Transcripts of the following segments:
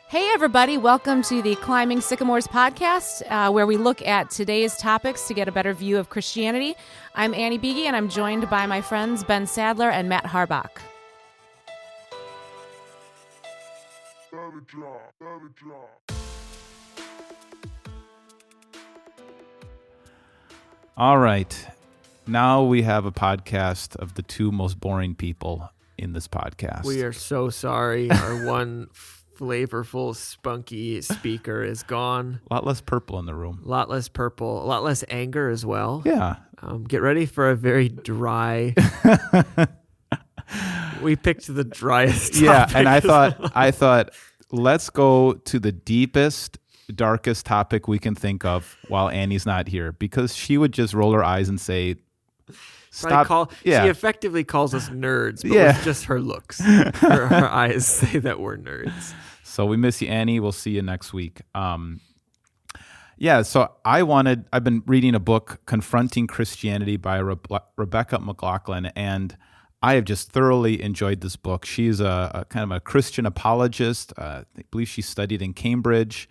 Hey, everybody. Welcome to the Climbing Sycamores podcast, where we look at today's topics to get a better view of Christianity. I'm Annie Beege, and I'm joined by my friends Ben Sadler and Matt Harbach. All right. Now we have a podcast of the two most boring people in this podcast. We are so sorry. Our one flavorful, spunky speaker is gone. A lot less purple in the room. A lot less purple. A lot less anger as well. Yeah. Get ready for a very dry... We picked the driest topic. Yeah, and I thought, let's go to the deepest, darkest topic we can think of while Annie's not here, because she would just roll her eyes and say, stop. She effectively calls us nerds, but with just her looks. Her eyes say that we're nerds. So we miss you, Annie. We'll see you next week. So I've been reading a book, Confronting Christianity by Rebecca Mclaughlin, and I have just thoroughly enjoyed this book. She's a kind of a Christian apologist. I believe she studied in Cambridge.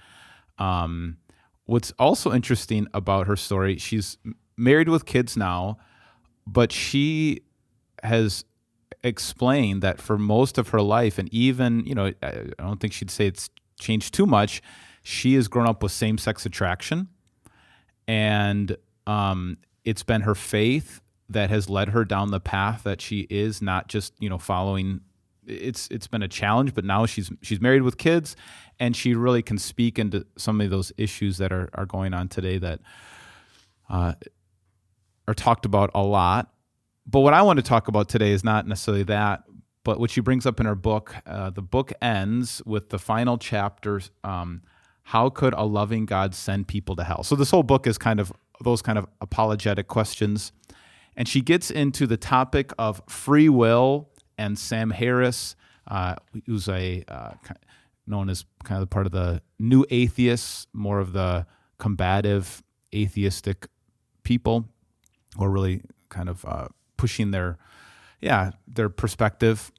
What's also interesting about her story, she's married with kids now, but she has explained that for most of her life, and even, I don't think she'd say it's changed too much, she has grown up with same-sex attraction. And it's been her faith that has led her down the path that she is, not just, following. It's been a challenge, but now she's married with kids, and she really can speak into some of those issues that are going on today that are talked about a lot. But what I want to talk about today is not necessarily that, but what she brings up in her book. The book ends with the final chapter, how could a loving God send people to hell? So this whole book is kind of those kind of apologetic questions. And she gets into the topic of free will, and Sam Harris, who's known as kind of part of the new atheists, more of the combative atheistic people, who are really kind of pushing their perspective.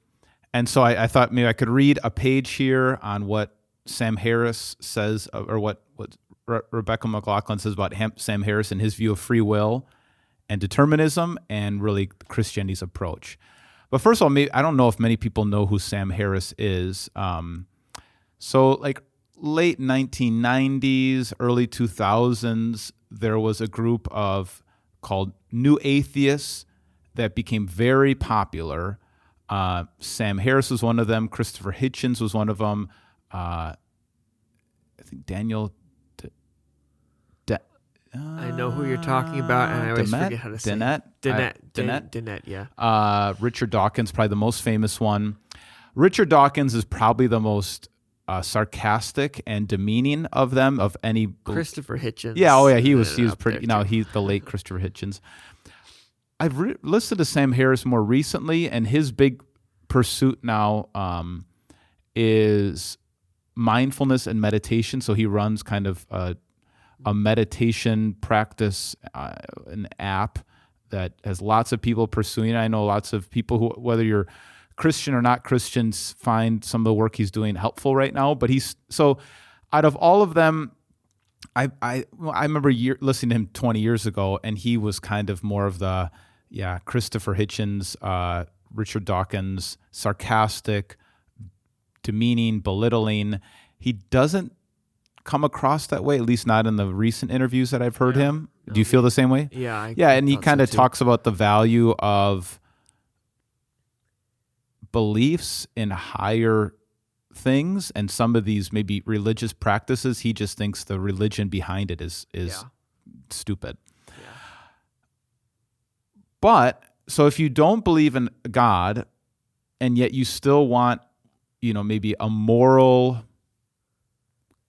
And so I thought maybe I could read a page here on what Sam Harris says, or what Rebecca Mclaughlin says about Sam Harris and his view of free will and determinism, and really Christianity's approach. But first of all, I don't know if many people know who Sam Harris is. So like late 1990s, early 2000s, there was a group called New Atheists that became very popular. Sam Harris was one of them. Christopher Hitchens was one of them. I think Daniel... I know who you're talking about, and I always forget how to say it. Dennett, yeah. Richard Dawkins, probably the most famous one. Richard Dawkins is probably the most sarcastic and demeaning of them, of any. Christopher Hitchens. Yeah, he was pretty. He's the late Christopher Hitchens. I've listened to Sam Harris more recently, and his big pursuit now is mindfulness and meditation. So he runs kind of a meditation practice, an app that has lots of people pursuing it. I know lots of people who, whether you're Christian or not Christians, find some of the work he's doing helpful right now. But out of all of them, I remember listening to him 20 years ago, and he was kind of more of the Christopher Hitchens, Richard Dawkins, sarcastic, demeaning, belittling. He doesn't come across that way, at least not in the recent interviews that I've heard him. No. Do you feel the same way? Yeah. And he kind of talks about the value of beliefs in higher things, and some of these maybe religious practices. He just thinks the religion behind it is stupid. Yeah. But so if you don't believe in God, and yet you still want, maybe a moral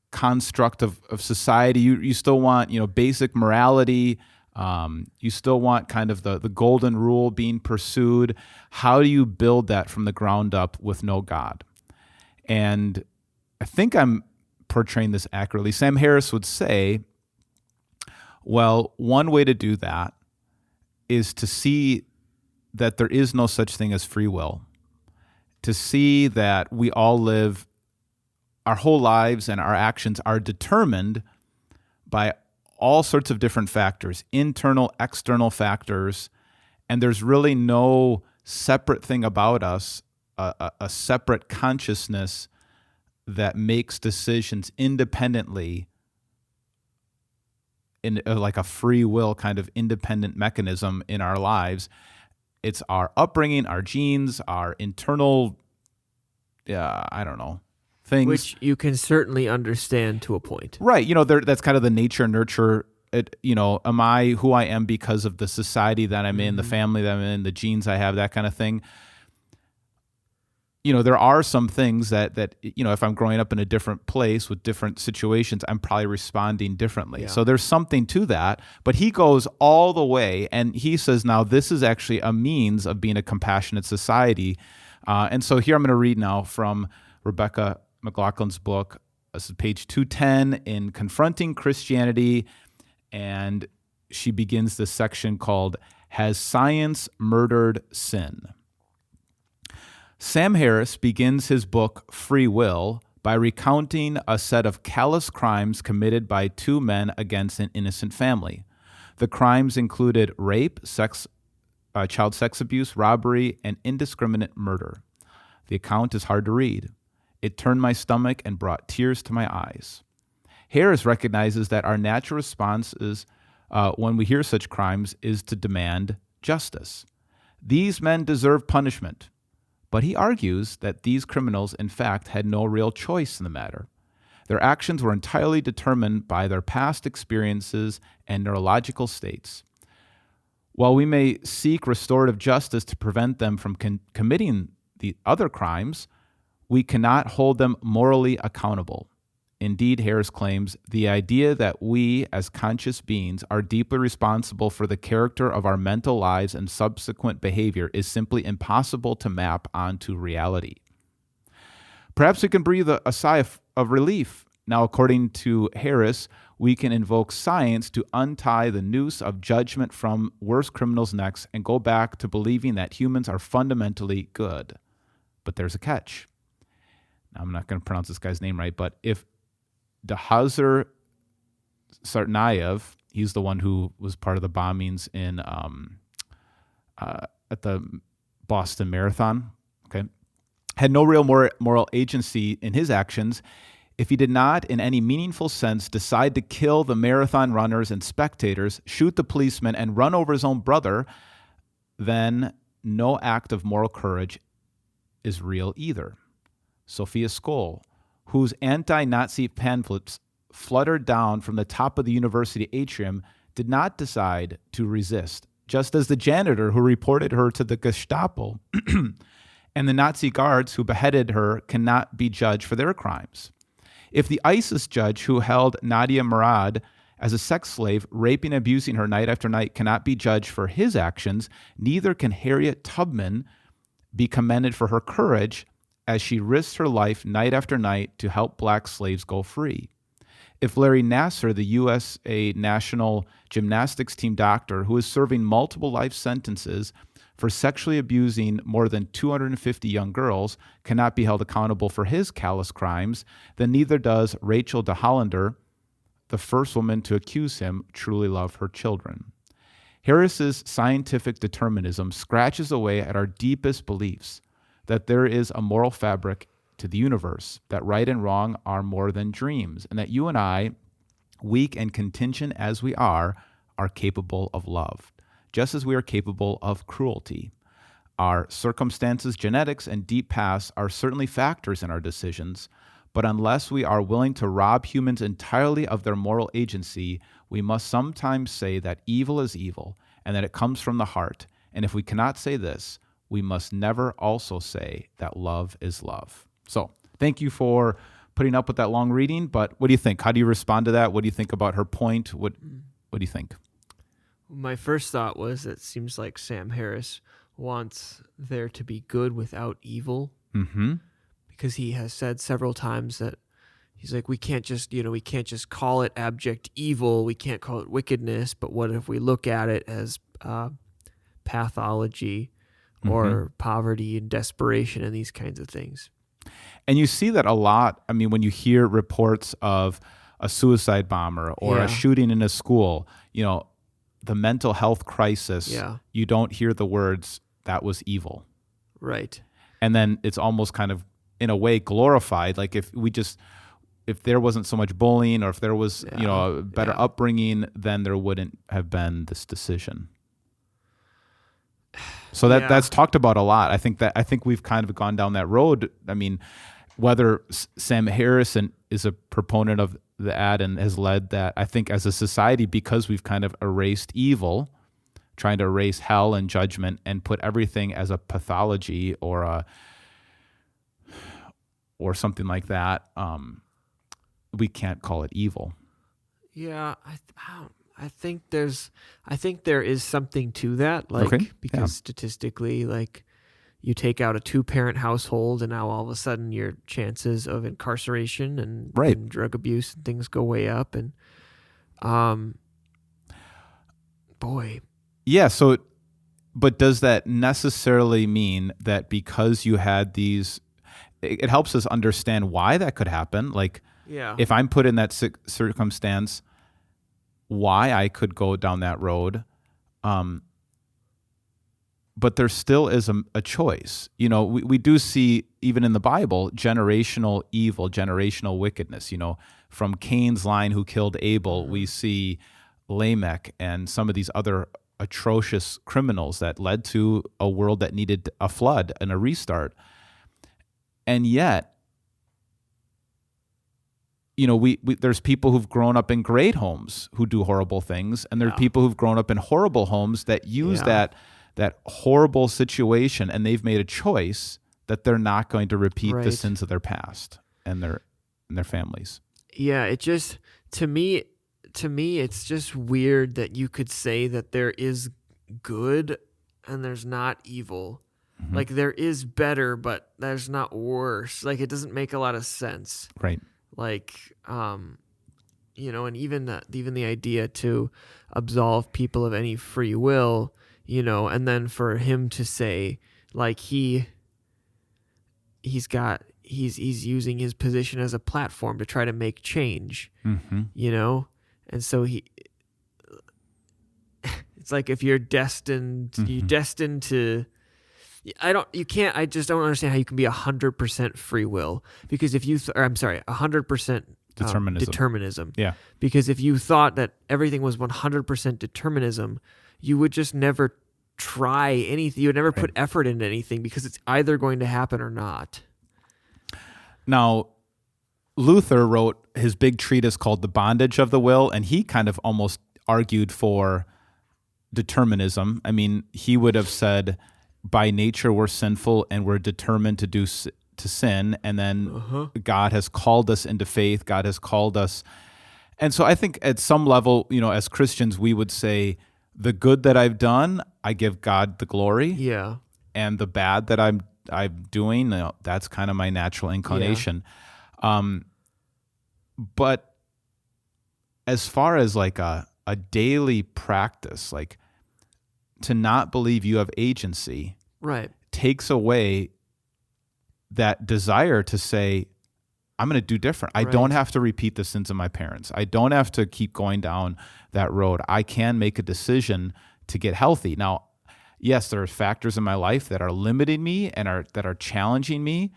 construct of society, you still want, basic morality, you still want kind of the golden rule being pursued. How do you build that from the ground up with no God? And I think I'm portraying this accurately. Sam Harris would say, well, one way to do that is to see that there is no such thing as free will, to see that we all live our whole lives and our actions are determined by all sorts of different factors, internal, external factors, and there's really no separate thing about us, a separate consciousness that makes decisions independently in like a free will kind of independent mechanism in our lives. It's our upbringing, our genes, our internal, things. Which you can certainly understand to a point. Right. That's kind of the nature, nurture. Am I who I am because of the society that I'm in, the family that I'm in, the genes I have, that kind of thing. There are some things that if I'm growing up in a different place with different situations, I'm probably responding differently. Yeah. So there's something to that. But he goes all the way, and he says, now this is actually a means of being a compassionate society. And so here I'm going to read now from Rebecca Mclaughlin's book. This is page 210 in Confronting Christianity. And she begins this section called, Has Science Murdered Sin? Sam Harris begins his book, Free Will, by recounting a set of callous crimes committed by two men against an innocent family. The crimes included rape, child sex abuse, robbery, and indiscriminate murder. The account is hard to read. It turned my stomach and brought tears to my eyes. Harris recognizes that our natural response is, when we hear such crimes, is to demand justice. These men deserve punishment. But he argues that these criminals, in fact, had no real choice in the matter. Their actions were entirely determined by their past experiences and neurological states. While we may seek restorative justice to prevent them from committing the other crimes, we cannot hold them morally accountable. Indeed, Harris claims, the idea that we, as conscious beings, are deeply responsible for the character of our mental lives and subsequent behavior is simply impossible to map onto reality. Perhaps we can breathe a sigh of relief. Now, according to Harris, we can invoke science to untie the noose of judgment from worse criminals' necks and go back to believing that humans are fundamentally good. But there's a catch. Now, I'm not going to pronounce this guy's name right, but if Dahazar Tsarnaev, he's the one who was part of the bombings in at the Boston Marathon, okay, had no real moral agency in his actions. If he did not, in any meaningful sense, decide to kill the marathon runners and spectators, shoot the policeman, and run over his own brother, then no act of moral courage is real either. Sophia Skoll, whose anti-Nazi pamphlets fluttered down from the top of the university atrium, did not decide to resist, just as the janitor who reported her to the Gestapo and the Nazi guards who beheaded her cannot be judged for their crimes. If the ISIS judge who held Nadia Murad as a sex slave, raping and abusing her night after night, cannot be judged for his actions, neither can Harriet Tubman be commended for her courage as she risked her life night after night to help black slaves go free. If Larry Nassar, the USA national gymnastics team doctor who is serving multiple life sentences for sexually abusing more than 250 young girls, cannot be held accountable for his callous crimes, then neither does Rachel DeHollander, the first woman to accuse him, truly love her children. Harris's scientific determinism scratches away at our deepest beliefs, that there is a moral fabric to the universe, that right and wrong are more than dreams, and that you and I, weak and contingent as we are capable of love, just as we are capable of cruelty. Our circumstances, genetics, and deep past are certainly factors in our decisions, but unless we are willing to rob humans entirely of their moral agency, we must sometimes say that evil is evil and that it comes from the heart. And if we cannot say this, we must never also say that love is love. So thank you for putting up with that long reading, but what do you think? How do you respond to that? What do you think about her point? What do you think? My first thought was it seems like Sam Harris wants there to be good without evil, because he has said several times that he's like, we can't just call it abject evil. We can't call it wickedness, but what if we look at it as pathology or poverty and desperation and these kinds of things? And you see that a lot. I mean, when you hear reports of a suicide bomber or a shooting in a school, the mental health crisis, you don't hear the words, that was evil. Right. And then it's almost kind of, in a way, glorified. Like if there wasn't so much bullying, or if there was, a better upbringing, then there wouldn't have been this decision. So that's talked about a lot. I think we've kind of gone down that road. I mean, whether Sam Harrison is a proponent of the ad and has led that, I think as a society, because we've kind of erased evil, trying to erase hell and judgment and put everything as a pathology or something like that, we can't call it evil. Yeah, I think there is something to that, because statistically, like, you take out a 2-parent household, and now all of a sudden your chances of incarceration and drug abuse and things go way up. And, boy. Yeah. So, but does that necessarily mean that because you had these, it helps us understand why that could happen? Like, if I'm put in that circumstance, why I could go down that road. But there still is a choice. We do see, even in the Bible, generational evil, generational wickedness. From Cain's line who killed Abel, we see Lamech and some of these other atrocious criminals that led to a world that needed a flood and a restart. And yet, there's people who've grown up in great homes who do horrible things, and there are people who've grown up in horrible homes that use that horrible situation, and they've made a choice that they're not going to repeat the sins of their past and their families. Yeah, it just, to me, it's just weird that you could say that there is good and there's not evil. Mm-hmm. Like, there is better, but there's not worse. Like, it doesn't make a lot of sense. Right. Like, and even the idea to absolve people of any free will, and then for him to say, like, he's using his position as a platform to try to make change, and so it's like, if you're destined, you're destined to. I just don't understand how you can be 100% free will, because if you, 100% determinism. Yeah. Because if you thought that everything was 100% determinism, you would just never try anything. You would never put effort into anything, because it's either going to happen or not. Now, Luther wrote his big treatise called The Bondage of the Will, and he kind of almost argued for determinism. I mean, he would have said, by nature we're sinful and we're determined to sin, and then God has called us into faith. God has called us. And so I think at some level, as Christians, we would say, the good that I've done, I give God the glory. Yeah. And the bad that I'm doing, that's kind of my natural inclination. Yeah. But as far as like a daily practice, like, to not believe you have agency takes away that desire to say, I'm going to do different. I don't have to repeat the sins of my parents. I don't have to keep going down that road. I can make a decision to get healthy. Now, yes, there are factors in my life that are limiting me and that are challenging me,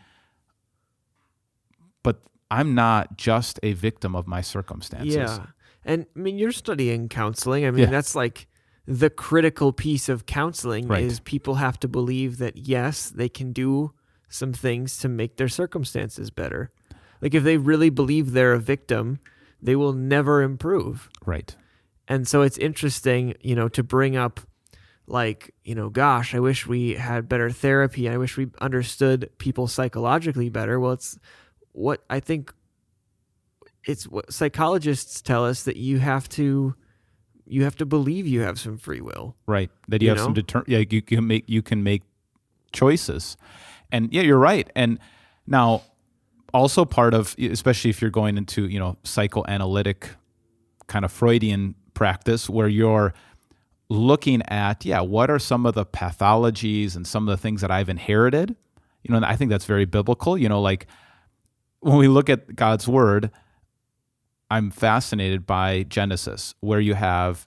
but I'm not just a victim of my circumstances. Yeah. And I mean, you're studying counseling. I mean, that's like the critical piece of counseling is people have to believe that, yes, they can do some things to make their circumstances better. Like, if they really believe they're a victim, they will never improve. Right. And so it's interesting, to bring up, like, gosh, I wish we had better therapy. I wish we understood people psychologically better. Well, it's what psychologists tell us, that you have to believe you have some free will. Right. That you have some you can make choices. And you're right. And now, also part of, especially if you're going into, psychoanalytic kind of Freudian practice, where you're looking at, what are some of the pathologies and some of the things that I've inherited? And I think that's very biblical. Like, when we look at God's word, I'm fascinated by Genesis, where you have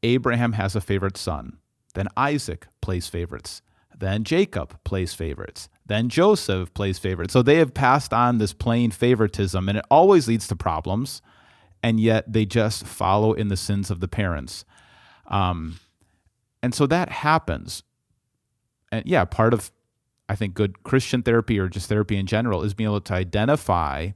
Abraham has a favorite son, then Isaac plays favorites, then Jacob plays favorites, then Joseph plays favorites. So they have passed on this plain favoritism, and it always leads to problems, and yet they just follow in the sins of the parents. And so that happens. And yeah, part of, I think, good Christian therapy or just therapy in general is being able to identify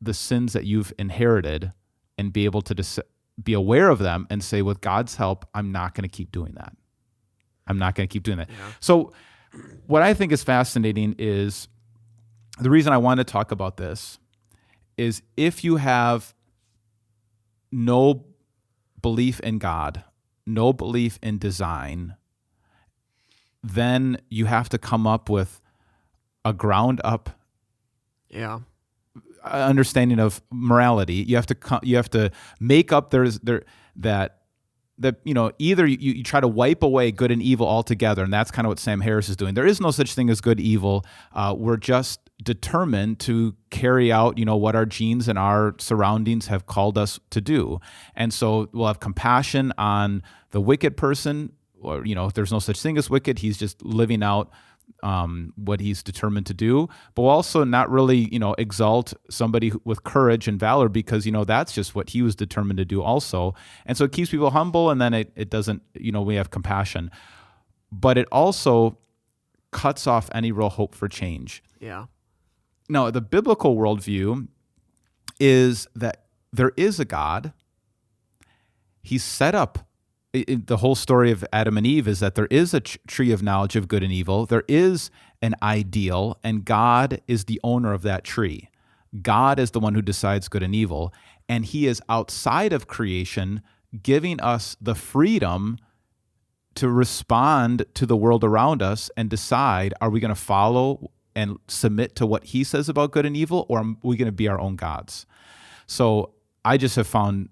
the sins that you've inherited and be able to be aware of them and say, with God's help, I'm not going to keep doing that. I'm not going to keep doing that. Yeah. So what I think is fascinating is the reason I want to talk about this is if you have no belief in God, no belief in design, then you have to come up with a ground up understanding of morality. You have to make up that either you try to wipe away good and evil altogether, and that's kind of what Sam Harris is doing. There is no such thing as good evil. We're just determined to carry out what our genes and our surroundings have called us to do. And so we'll have compassion on the wicked person, or if there's no such thing as wicked, he's just living out what he's determined to do, but we'll also not really, exalt somebody with courage and valor because, that's just what he was determined to do also. And so it keeps people humble, and then it doesn't, we have compassion. But it also cuts off any real hope for change. Yeah. Now, the biblical worldview is that there is a God. He's set up. The whole story of Adam and Eve is that there is a tree of knowledge of good and evil. There is an ideal, and God is the owner of that tree. God is the one who decides good and evil, and he is outside of creation, giving us the freedom to respond to the world around us and decide, are we going to follow and submit to what he says about good and evil, or are we going to be our own gods? So I just have found,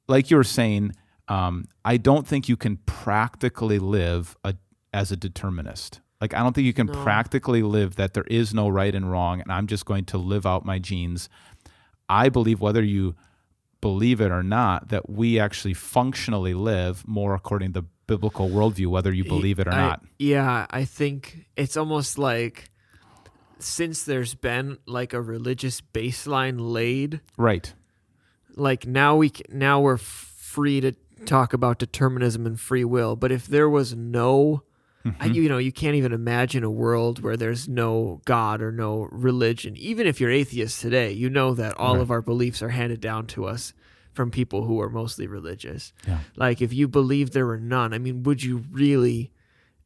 like you were saying, I don't think you can practically live as a determinist. Like, I don't think you can practically live that there is no right and wrong, and I'm just going to live out my genes. I believe, whether you believe it or not, that we actually functionally live more according to the biblical worldview, whether you believe it or not. Yeah, I think it's almost like since there's been like a religious baseline laid, right? Like now we're free to talk about determinism and free will. But if there was no, you can't even imagine a world where there's no God or no religion. Even if you're atheist today, that all of our beliefs are handed down to us from people who are mostly religious. Yeah. Like, if you believe there were none, would you really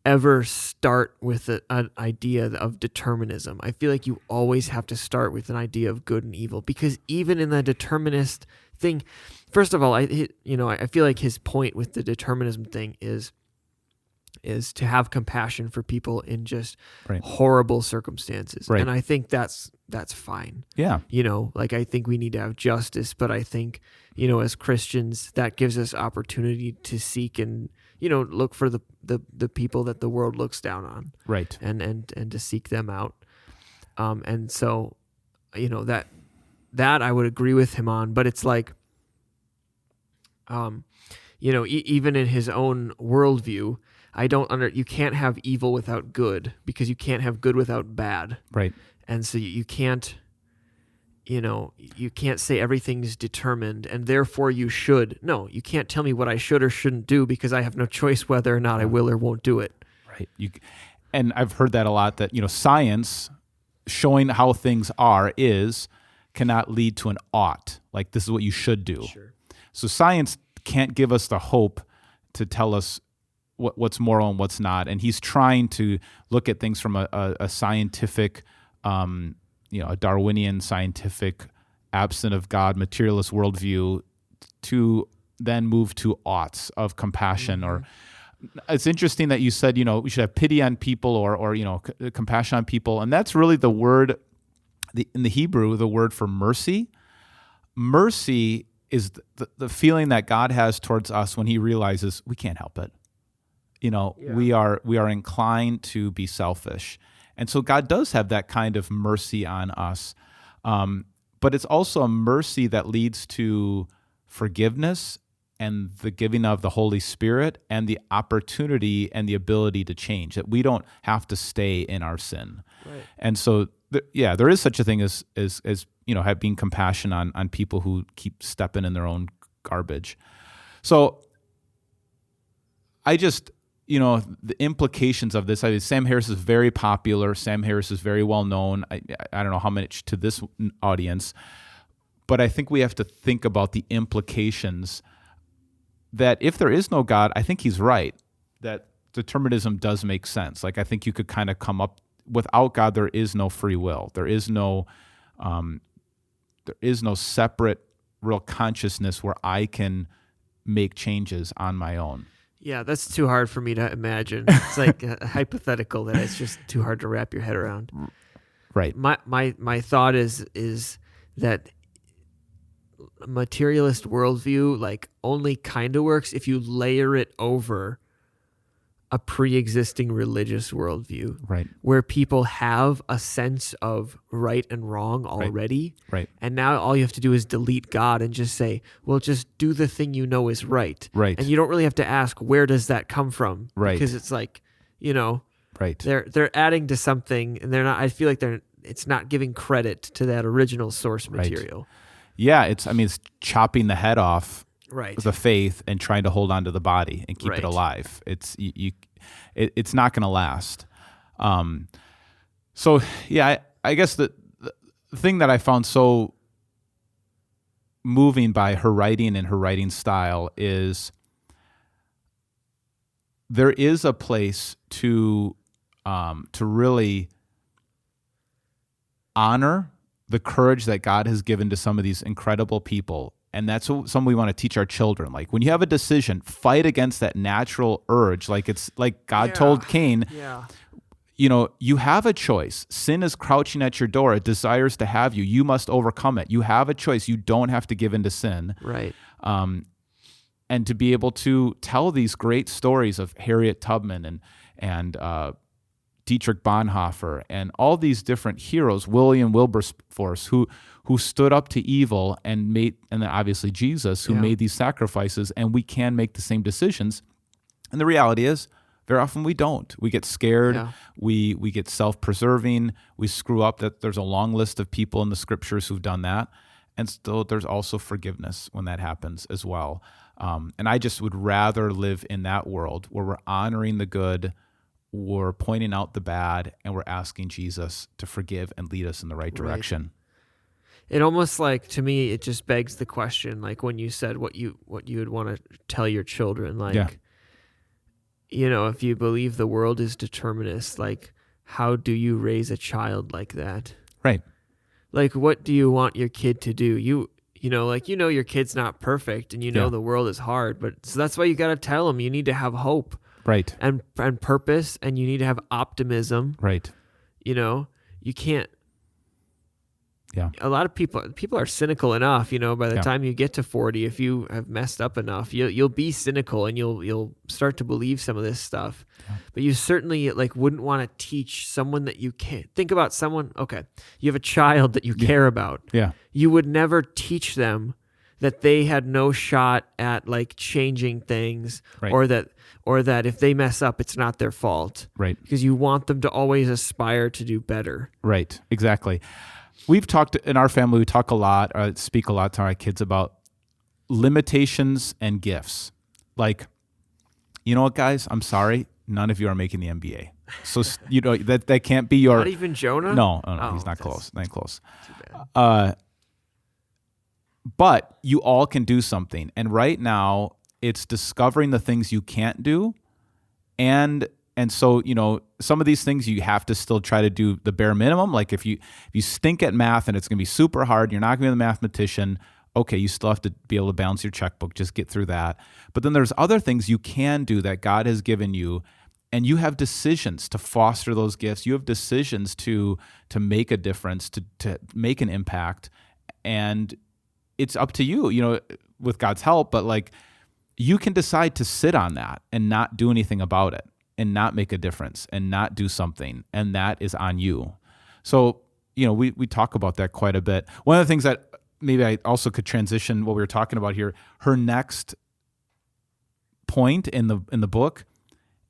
ever start with an idea of determinism? I feel like you always have to start with an idea of good and evil, because even in the determinist thing, first of all, I feel like his point with the determinism thing is to have compassion for people in just horrible circumstances. Right. And I think that's fine. Yeah. I think we need to have justice, but I think, as Christians, that gives us opportunity to seek and, look for the people that the world looks down on. Right. And to seek them out. And so, that I would agree with him on, but it's like, even in his own worldview, you can't have evil without good, because you can't have good without bad. Right. And so you can't, you can't say everything's determined and therefore you should. No, you can't tell me what I should or shouldn't do, because I have no choice whether or not I will or won't do it. Right. And I've heard that a lot, that, science showing how things cannot lead to an ought. Like, this is what you should do. Sure. So science can't give us the hope to tell us what's moral and what's not. And he's trying to look at things from a scientific, a Darwinian scientific, absent of God, materialist worldview, to then move to oughts of compassion. Mm-hmm. Or it's interesting that you said, we should have pity on people or compassion on people. And that's really the word, in the Hebrew, the word for mercy. Mercy is the feeling that God has towards us when he realizes we can't help it. We are inclined to be selfish. And so God does have that kind of mercy on us. But it's also a mercy that leads to forgiveness and the giving of the Holy Spirit and the opportunity and the ability to change, that we don't have to stay in our sin. Right. And so, there is such a thing as being compassion on people who keep stepping in their own garbage. So I just, the implications of this, Sam Harris is very popular. Sam Harris is very well known. I don't know how much to this audience, but I think we have to think about the implications that if there is no God, I think he's right, that determinism does make sense. Like, I think you could kind of come up, without God, there is no free will. There is no separate real consciousness where I can make changes on my own. Yeah, that's too hard for me to imagine. It's like a hypothetical that it's just too hard to wrap your head around. Right. My thought is that a materialist worldview like only kind of works if you layer it over a pre-existing religious worldview, right, where people have a sense of right and wrong already, right, and now all you have to do is delete God and just say, well, just do the thing you know is right, right, and you don't really have to ask where does that come from, right, because it's like, right, they're adding to something, and they're not. I feel like it's not giving credit to that original source material. Right. Yeah, it's chopping the head off, right, the faith, and trying to hold on to the body and keep it alive. It's not going to last. So yeah, I guess the thing that I found so moving by her writing and her writing style is there is a place to really honor the courage that God has given to some of these incredible people. And that's something we want to teach our children. Like, when you have a decision, fight against that natural urge. Like, it's like God told Cain, you have a choice. Sin is crouching at your door. It desires to have you. You must overcome it. You have a choice. You don't have to give in to sin. Right. And to be able to tell these great stories of Harriet Tubman and Dietrich Bonhoeffer and all these different heroes, William Wilberforce, who stood up to evil and then obviously Jesus, who made these sacrifices, and we can make the same decisions. And the reality is, very often we don't. We get scared. Yeah. We get self-preserving. We screw up. That there's a long list of people in the scriptures who've done that. And still, there's also forgiveness when that happens as well. And I just would rather live in that world where we're honoring the good, we're pointing out the bad, and we're asking Jesus to forgive and lead us in the right direction. It almost like, to me, it just begs the question, like when you said what you would want to tell your children, like, if you believe the world is determinist, like, how do you raise a child like that? Right. Like, what do you want your kid to do? Your kid's not perfect, and the world is hard, but so that's why you got to tell them you need to have hope. Right. And purpose, and you need to have optimism. Right. You can't. Yeah. A lot of people are cynical enough, by the time you get to 40, if you have messed up enough, you'll be cynical and you'll start to believe some of this stuff. Yeah. But you certainly wouldn't want to teach someone that you can't. Think about someone, okay, you have a child that you care about. Yeah. You would never teach them that they had no shot at changing things, right, or that if they mess up, it's not their fault. Right. Because you want them to always aspire to do better. Right. Exactly. We've talked in our family, we talk a lot, speak a lot to our kids about limitations and gifts. Like, you know what, guys? I'm sorry. None of you are making the NBA. So, that can't be your... Not even Jonah? No, he's not close. Not close. Too bad. But you all can do something. And right now, it's discovering the things you can't do. And so, some of these things you have to still try to do the bare minimum. Like if you stink at math and it's going to be super hard, you're not going to be a mathematician. Okay, you still have to be able to balance your checkbook. Just get through that. But then there's other things you can do that God has given you, and you have decisions to foster those gifts. You have decisions to make a difference, to make an impact, and it's up to you, with God's help. But you can decide to sit on that and not do anything about it. and not make a difference and not do something, and that is on you. So, we talk about that quite a bit. One of the things that maybe I also could transition what we were talking about here, her next point in the book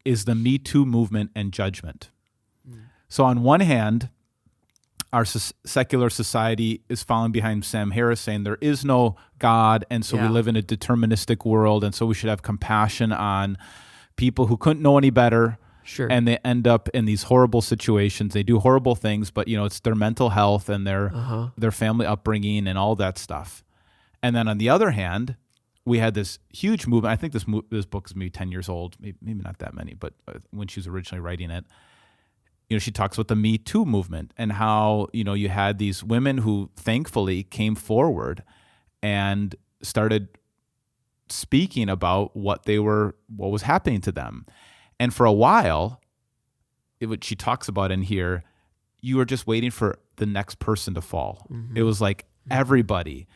is the Me Too movement and judgment. So on one hand, our secular society is falling behind Sam Harris, saying there is no God, and so we live in a deterministic world, and so we should have compassion on people who couldn't know any better, and they end up in these horrible situations. They do horrible things, but it's their mental health and their family upbringing and all that stuff. And then on the other hand, we had this huge movement. I think this book is maybe 10 years old, maybe not that many, but when she was originally writing it, she talks about the Me Too movement and how, you had these women who thankfully came forward and started speaking about what was happening to them. And for a while, what she talks about in here, you were just waiting for the next person to fall. It was like everybody,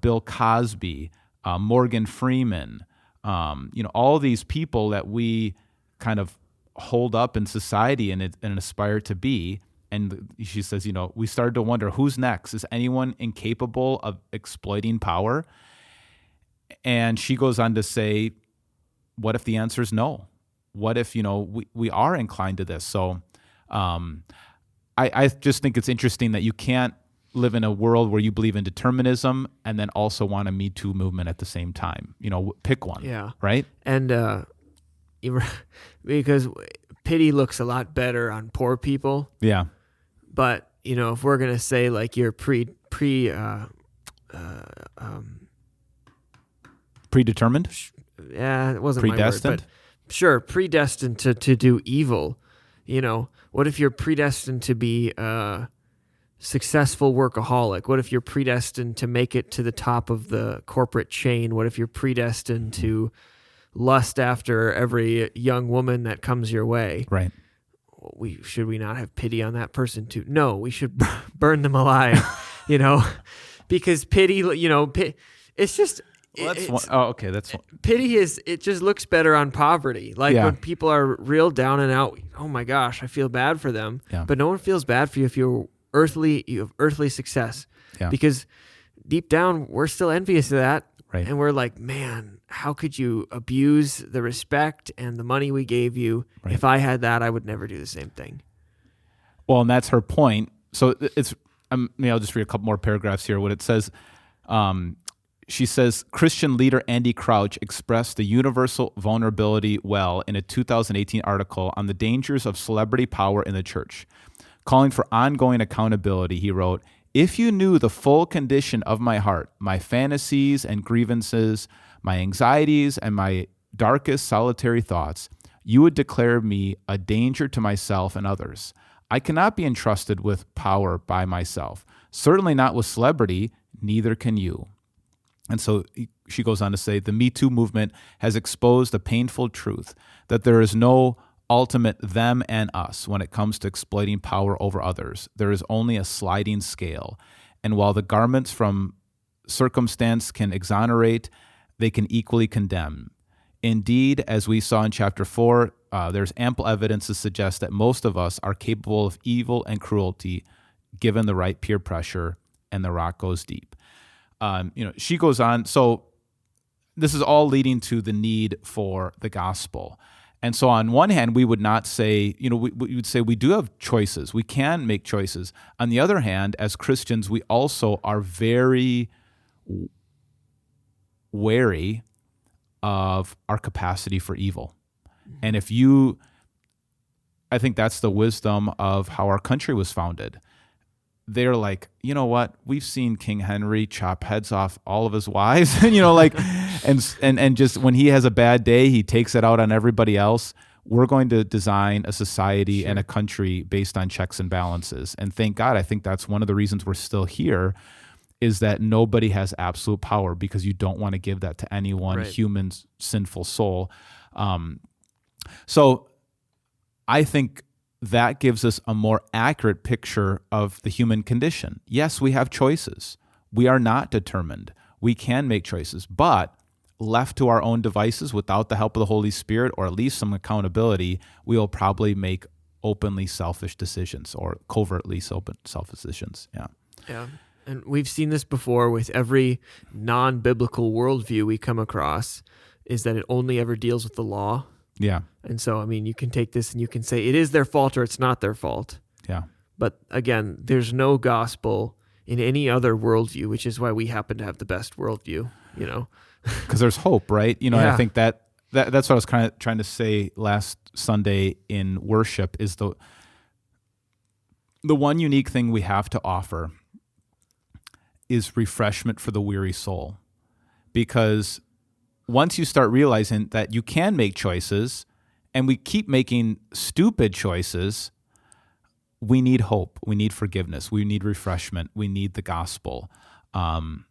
Bill Cosby, Morgan Freeman, all these people that we kind of hold up in society and aspire to be. And she says, we started to wonder, who's next? Is anyone incapable of exploiting power? And she goes on to say, what if the answer is no? What if, we are inclined to this? So I just think it's interesting that you can't live in a world where you believe in determinism and then also want a Me Too movement at the same time. Pick one. Yeah. Right? And because pity looks a lot better on poor people. Yeah. But, if we're going to say like you're predetermined? Yeah, it wasn't predestined? my word, but sure, predestined to do evil. What if you're predestined to be a successful workaholic? What if you're predestined to make it to the top of the corporate chain? What if you're predestined to lust after every young woman that comes your way? Right. Should we not have pity on that person too? No, we should burn them alive, because pity, it's just... Well, that's one. Oh, okay. That's one. Pity it just looks better on poverty. Like when people are real down and out, oh my gosh, I feel bad for them. Yeah. But no one feels bad for you if you have earthly success. Yeah. Because deep down, we're still envious of that. Right. And we're like, man, how could you abuse the respect and the money we gave you? Right. If I had that, I would never do the same thing. Well, and that's her point. So it's, I'll just read a couple more paragraphs here. What it says, she says, Christian leader Andy Crouch expressed the universal vulnerability well in a 2018 article on the dangers of celebrity power in the church. Calling for ongoing accountability, he wrote, "If you knew the full condition of my heart, my fantasies and grievances, my anxieties and my darkest solitary thoughts, you would declare me a danger to myself and others. I cannot be entrusted with power by myself. Certainly not with celebrity, neither can you." And so she goes on to say, the Me Too movement has exposed a painful truth that there is no ultimate them and us when it comes to exploiting power over others. There is only a sliding scale. And while the garments from circumstance can exonerate, they can equally condemn. Indeed, as we saw in chapter 4, there's ample evidence to suggest that most of us are capable of evil and cruelty given the right peer pressure, and the rock goes deep. She goes on. So this is all leading to the need for the gospel. And so on one hand, we would not say, we would say we do have choices. We can make choices. On the other hand, as Christians, we also are very wary of our capacity for evil. And I think that's the wisdom of how our country was founded. They're like, you know what? We've seen King Henry chop heads off all of his wives, and just when he has a bad day, he takes it out on everybody else. We're going to design a society and a country based on checks and balances. And thank God, I think that's one of the reasons we're still here, is that nobody has absolute power, because you don't want to give that to any one human sinful soul. So I think that gives us a more accurate picture of the human condition. Yes, we have choices. We are not determined. We can make choices, but left to our own devices without the help of the Holy Spirit, or at least some accountability, we will probably make openly selfish decisions or covertly selfish decisions. Yeah. Yeah. And we've seen this before with every non-biblical worldview we come across, is that it only ever deals with the law. Yeah. And so, I mean, you can take this and you can say it is their fault or it's not their fault. Yeah. But again, there's no gospel in any other worldview, which is why we happen to have the best worldview, you know? Because there's hope, right? You know, Yeah. I think that's what I was kind of trying to say last Sunday in worship, is the one unique thing we have to offer is refreshment for the weary soul. Because once you start realizing that you can make choices, and we keep making stupid choices, we need hope. We need forgiveness. We need refreshment. We need the gospel. And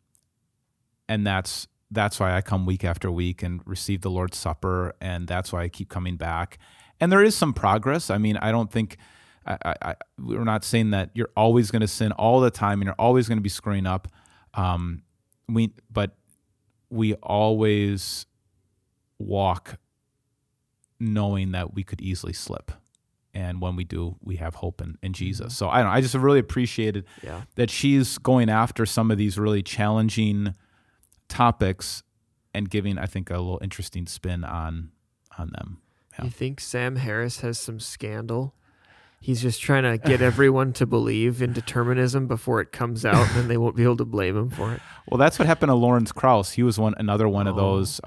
that's why I come week after week and receive the Lord's Supper, and that's why I keep coming back. And there is some progress. I mean, I don't think we're not saying that you're always going to sin all the time and you're always going to be screwing up. But we always walk knowing that we could easily slip. And when we do, we have hope in Jesus. So I just really appreciated that she's going after some of these really challenging topics and giving, I think, a little interesting spin on them. Yeah. You think Sam Harris has some scandal? He's just trying to get everyone to believe in determinism before it comes out, and they won't be able to blame him for it. Well, that's what happened to Lawrence Krauss. He was another one of those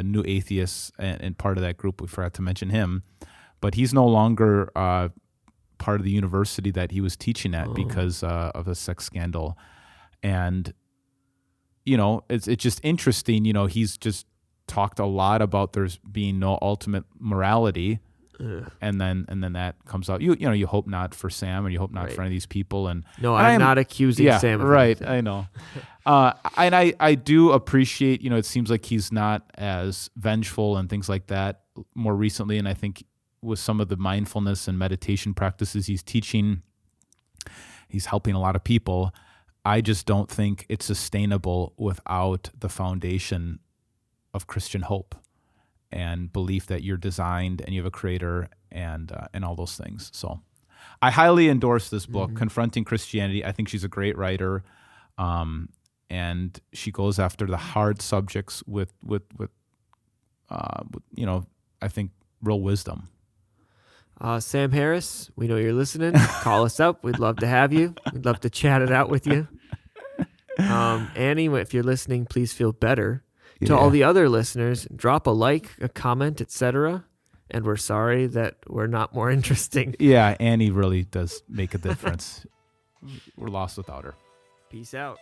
new atheists, and part of that group. We forgot to mention him. But he's no longer part of the university that he was teaching at because of a sex scandal. And, you know, it's just interesting. You know, he's just talked a lot about there's being no ultimate morality. And then that comes out. You know, you hope not for Sam, or you hope not for any of these people. And no, I'm not accusing Sam of anything. I know. And I do appreciate, you know, it seems like he's not as vengeful and things like that more recently. And I think with some of the mindfulness and meditation practices he's teaching, he's helping a lot of people. I just don't think it's sustainable without the foundation of Christian hope and belief that you're designed and you have a creator and all those things. So I highly endorse this book, Confronting Christianity. I think she's a great writer, and she goes after the hard subjects with you know, I think real wisdom. Sam Harris, we know you're listening. Call us up. We'd love to have you. We'd love to chat it out with you. Annie, if you're listening, please feel better. To all the other listeners, drop a like, a comment, etc. And we're sorry that we're not more interesting. Yeah, Annie really does make a difference. We're lost without her. Peace out.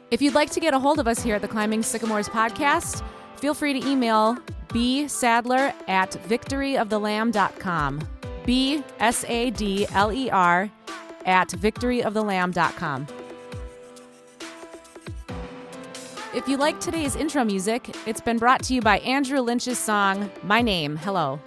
If you'd like to get a hold of us here at the Climbing Sycamores podcast, feel free to email bsadler@victoryofthelamb.com. bsadler@victoryofthelamb.com. If you like today's intro music, it's been brought to you by Andrew Lynch's song, My Name, Hello.